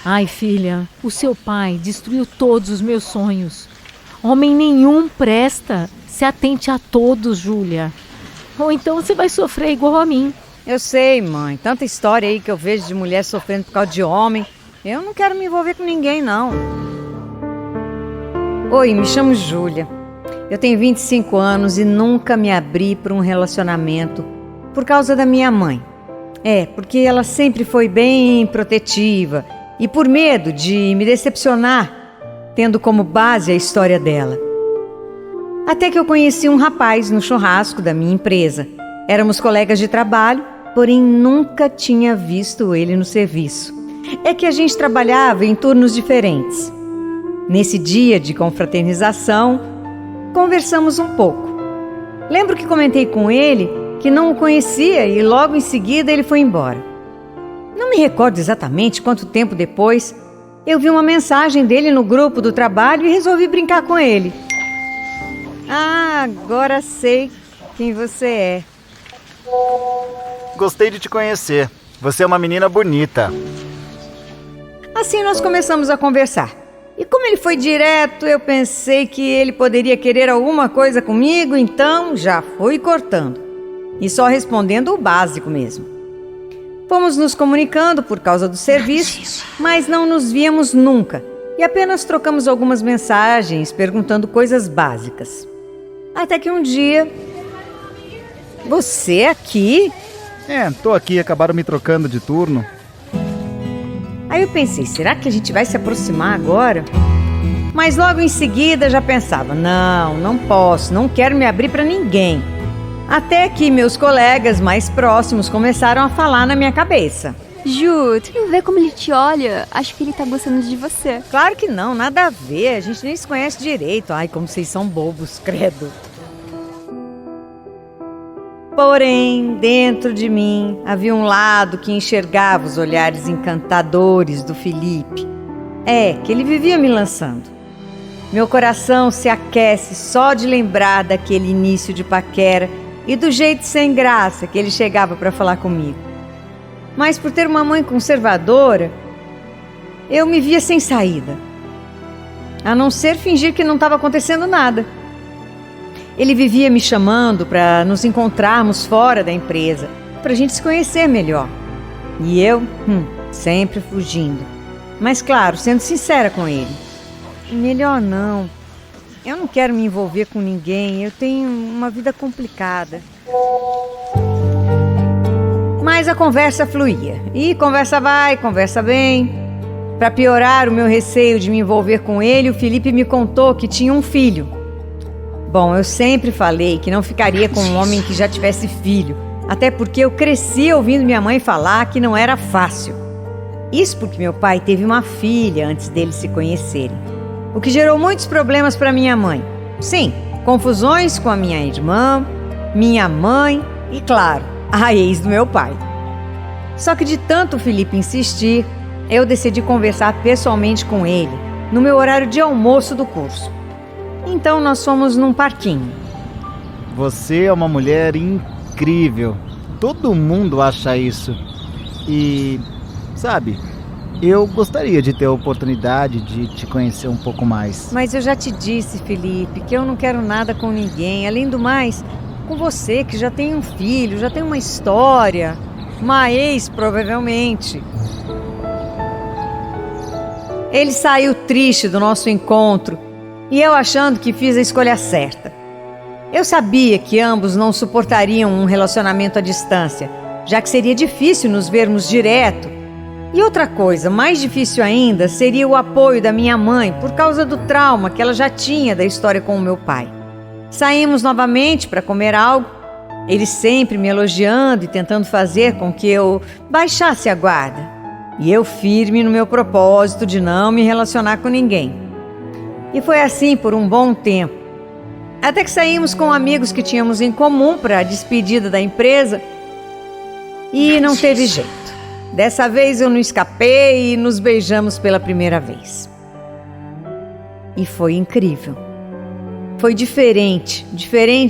Ai, filha, o seu pai destruiu todos os meus sonhos. Homem nenhum presta. Se atente a todos, Júlia. Ou então você vai sofrer igual a mim. Eu sei, mãe. Tanta história aí que eu vejo de mulher sofrendo por causa de homem. Eu não quero me envolver com ninguém, não. Oi, me chamo Júlia. Eu tenho 25 anos e nunca me abri para um relacionamento por causa da minha mãe. Porque ela sempre foi bem protetiva e por medo de me decepcionar, tendo como base a história dela. Até que eu conheci um rapaz no churrasco da minha empresa. Éramos colegas de trabalho, porém nunca tinha visto ele no serviço. É que a gente trabalhava em turnos diferentes. Nesse dia de confraternização, conversamos um pouco. Lembro que comentei com ele que não o conhecia e logo em seguida ele foi embora. Não me recordo exatamente quanto tempo depois, eu vi uma mensagem dele no grupo do trabalho e resolvi brincar com ele. Ah, agora sei quem você é. Gostei de te conhecer. Você é uma menina bonita. Assim nós começamos a conversar. E como ele foi direto, eu pensei que ele poderia querer alguma coisa comigo, então já fui cortando. E só respondendo o básico mesmo. Fomos nos comunicando por causa do serviço, mas não nos víamos nunca. E apenas trocamos algumas mensagens, perguntando coisas básicas. Até que um dia... Você aqui? Tô aqui, acabaram me trocando de turno. Aí eu pensei, será que a gente vai se aproximar agora? Mas logo em seguida já pensava, não posso, não quero me abrir para ninguém. Até que meus colegas mais próximos começaram a falar na minha cabeça. Ju, tu não vê como ele te olha? Acho que ele tá gostando de você. Claro que não, nada a ver, a gente nem se conhece direito. Ai, como vocês são bobos, credo. Porém, dentro de mim havia um lado que enxergava os olhares encantadores do Felipe. Que ele vivia me lançando. Meu coração se aquece só de lembrar daquele início de paquera e do jeito sem graça que ele chegava para falar comigo. Mas por ter uma mãe conservadora, eu me via sem saída. A não ser fingir que não estava acontecendo nada. Ele vivia me chamando para nos encontrarmos fora da empresa, para a gente se conhecer melhor. E eu, sempre fugindo. Mas claro, sendo sincera com ele. Melhor não. Eu não quero me envolver com ninguém, eu tenho uma vida complicada. Mas a conversa fluía. E conversa vai, conversa vem. Para piorar o meu receio de me envolver com ele, o Felipe me contou que tinha um filho. Bom, eu sempre falei que não ficaria com um homem que já tivesse filho, até porque eu cresci ouvindo minha mãe falar que não era fácil. Isso porque meu pai teve uma filha antes deles se conhecerem, o que gerou muitos problemas para minha mãe. Sim, confusões com a minha irmã, minha mãe e, claro, a ex do meu pai. Só que de tanto o Felipe insistir, eu decidi conversar pessoalmente com ele, no meu horário de almoço do curso. Então nós fomos num parquinho. Você é uma mulher incrível. Todo mundo acha isso. E, sabe, eu gostaria de ter a oportunidade de te conhecer um pouco mais. Mas eu já te disse, Felipe, que eu não quero nada com ninguém. Além do mais, com você que já tem um filho, já tem uma história. Uma ex, provavelmente. Ele saiu triste do nosso encontro. E eu achando que fiz a escolha certa. Eu sabia que ambos não suportariam um relacionamento à distância, já que seria difícil nos vermos direto. E outra coisa, mais difícil ainda, seria o apoio da minha mãe por causa do trauma que ela já tinha da história com o meu pai. Saímos novamente para comer algo, ele sempre me elogiando e tentando fazer com que eu baixasse a guarda. E eu firme no meu propósito de não me relacionar com ninguém. E foi assim por um bom tempo. Até que saímos com amigos que tínhamos em comum para a despedida da empresa. E não teve jeito. Dessa vez eu não escapei e nos beijamos pela primeira vez. E foi incrível. Foi diferente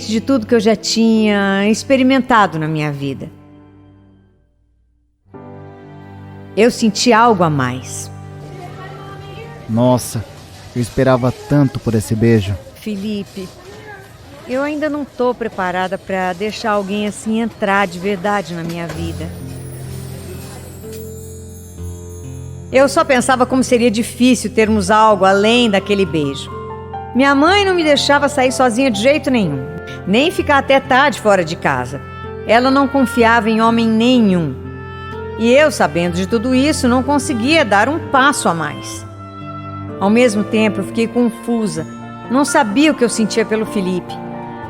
de tudo que eu já tinha experimentado na minha vida. Eu senti algo a mais. Nossa, eu esperava tanto por esse beijo. Felipe, eu ainda não estou preparada para deixar alguém assim entrar de verdade na minha vida. Eu só pensava como seria difícil termos algo além daquele beijo. Minha mãe não me deixava sair sozinha de jeito nenhum, nem ficar até tarde fora de casa. Ela não confiava em homem nenhum. E eu, sabendo de tudo isso, não conseguia dar um passo a mais. Ao mesmo tempo, eu fiquei confusa. Não sabia o que eu sentia pelo Felipe.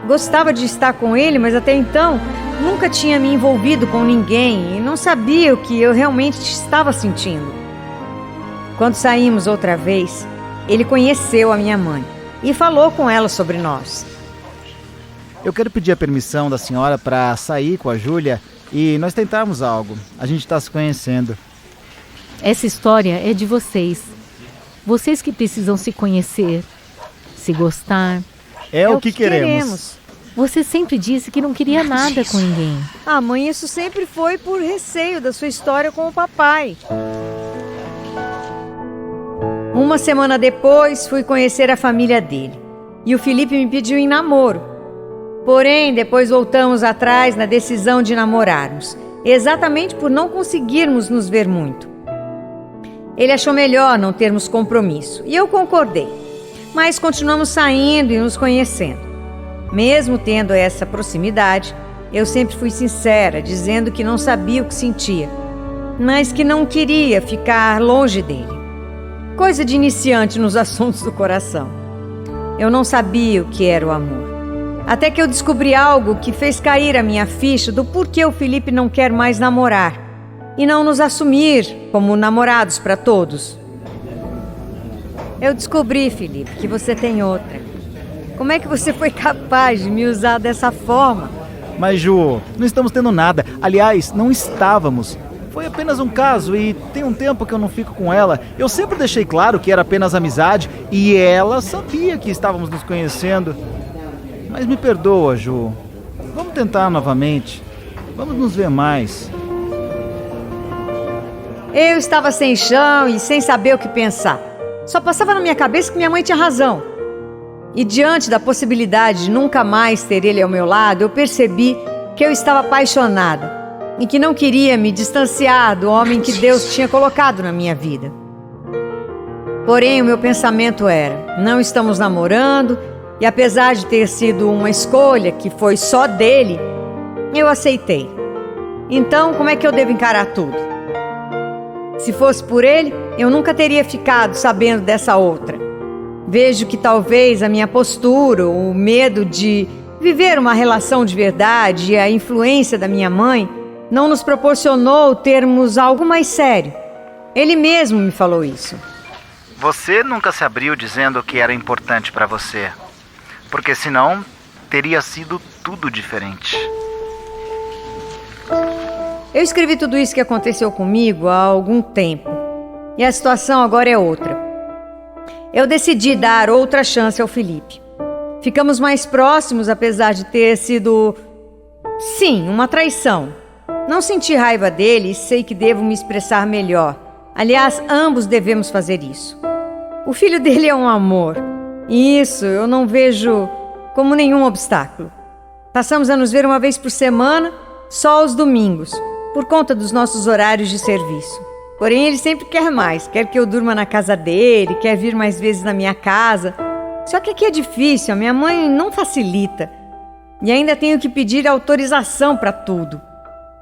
Gostava de estar com ele, mas até então nunca tinha me envolvido com ninguém e não sabia o que eu realmente estava sentindo. Quando saímos outra vez, ele conheceu a minha mãe e falou com ela sobre nós. Eu quero pedir a permissão da senhora para sair com a Júlia e nós tentarmos algo. A gente está se conhecendo. Essa história é de vocês. Vocês que precisam se conhecer, se gostar. É o que queremos. Você sempre disse que não queria nada com ninguém. Ah, mãe, isso sempre foi por receio da sua história com o papai. Uma semana depois, fui conhecer a família dele. E o Felipe me pediu em namoro. Porém, depois voltamos atrás na decisão de namorarmos, exatamente por não conseguirmos nos ver muito. Ele achou melhor não termos compromisso, e eu concordei. Mas continuamos saindo e nos conhecendo. Mesmo tendo essa proximidade, eu sempre fui sincera, dizendo que não sabia o que sentia, mas que não queria ficar longe dele. Coisa de iniciante nos assuntos do coração. Eu não sabia o que era o amor. Até que eu descobri algo que fez cair a minha ficha do porquê o Felipe não quer mais namorar e não nos assumir como namorados para todos. Eu descobri, Felipe, que você tem outra. Como é que você foi capaz de me usar dessa forma? Mas, Ju, não estamos tendo nada. Aliás, não estávamos. Foi apenas um caso e tem um tempo que eu não fico com ela. Eu sempre deixei claro que era apenas amizade e ela sabia que estávamos nos conhecendo. Mas me perdoa, Ju. Vamos tentar novamente. Vamos nos ver mais. Eu estava sem chão e sem saber o que pensar. Só passava na minha cabeça que minha mãe tinha razão. E diante da possibilidade de nunca mais ter ele ao meu lado, eu percebi que eu estava apaixonada e que não queria me distanciar do homem que Deus tinha colocado na minha vida. Porém, o meu pensamento era: não estamos namorando, e apesar de ter sido uma escolha que foi só dele, eu aceitei. Então, como é que eu devo encarar tudo? Se fosse por ele, eu nunca teria ficado sabendo dessa outra. Vejo que talvez a minha postura, o medo de viver uma relação de verdade e a influência da minha mãe não nos proporcionou termos algo mais sério. Ele mesmo me falou isso. Você nunca se abriu dizendo que era importante para você, porque senão teria sido tudo diferente. Eu escrevi tudo isso que aconteceu comigo há algum tempo, e a situação agora é outra. Eu decidi dar outra chance ao Felipe. Ficamos mais próximos, apesar de ter sido, sim, uma traição. Não senti raiva dele e sei que devo me expressar melhor. Aliás, ambos devemos fazer isso. O filho dele é um amor. E isso eu não vejo como nenhum obstáculo. Passamos a nos ver uma vez por semana, só aos domingos, por conta dos nossos horários de serviço. Porém, ele sempre quer mais. Quer que eu durma na casa dele, quer vir mais vezes na minha casa. Só que aqui é difícil, a minha mãe não facilita. E ainda tenho que pedir autorização para tudo.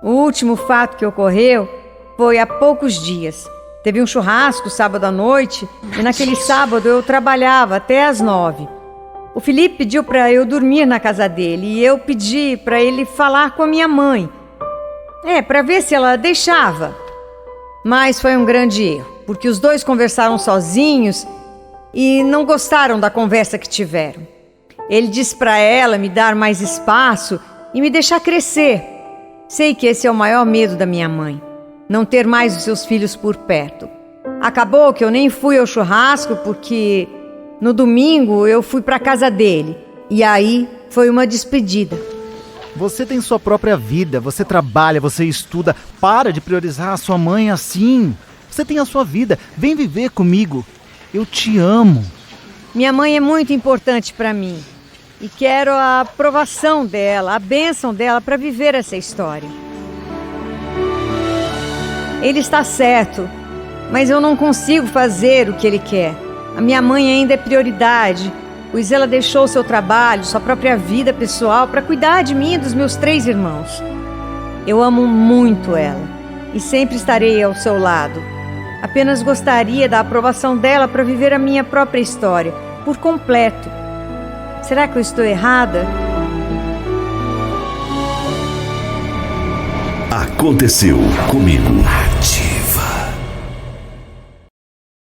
O último fato que ocorreu foi há poucos dias. Teve um churrasco sábado à noite e naquele sábado eu trabalhava até às 9. O Felipe pediu para eu dormir na casa dele e eu pedi para ele falar com a minha mãe. Para ver se ela deixava. Mas foi um grande erro, porque os dois conversaram sozinhos e não gostaram da conversa que tiveram. Ele disse para ela me dar mais espaço e me deixar crescer. Sei que esse é o maior medo da minha mãe, não ter mais os seus filhos por perto. Acabou que eu nem fui ao churrasco porque no domingo eu fui para a casa dele e aí foi uma despedida. Você tem sua própria vida, você trabalha, você estuda. Para de priorizar a sua mãe assim. Você tem a sua vida, vem viver comigo. Eu te amo. Minha mãe é muito importante para mim. E quero a aprovação dela, a bênção dela para viver essa história. Ele está certo, mas eu não consigo fazer o que ele quer. A minha mãe ainda é prioridade, pois ela deixou seu trabalho, sua própria vida pessoal para cuidar de mim e dos meus 3 irmãos. Eu amo muito ela e sempre estarei ao seu lado. Apenas gostaria da aprovação dela para viver a minha própria história, por completo. Será que eu estou errada? Aconteceu comigo.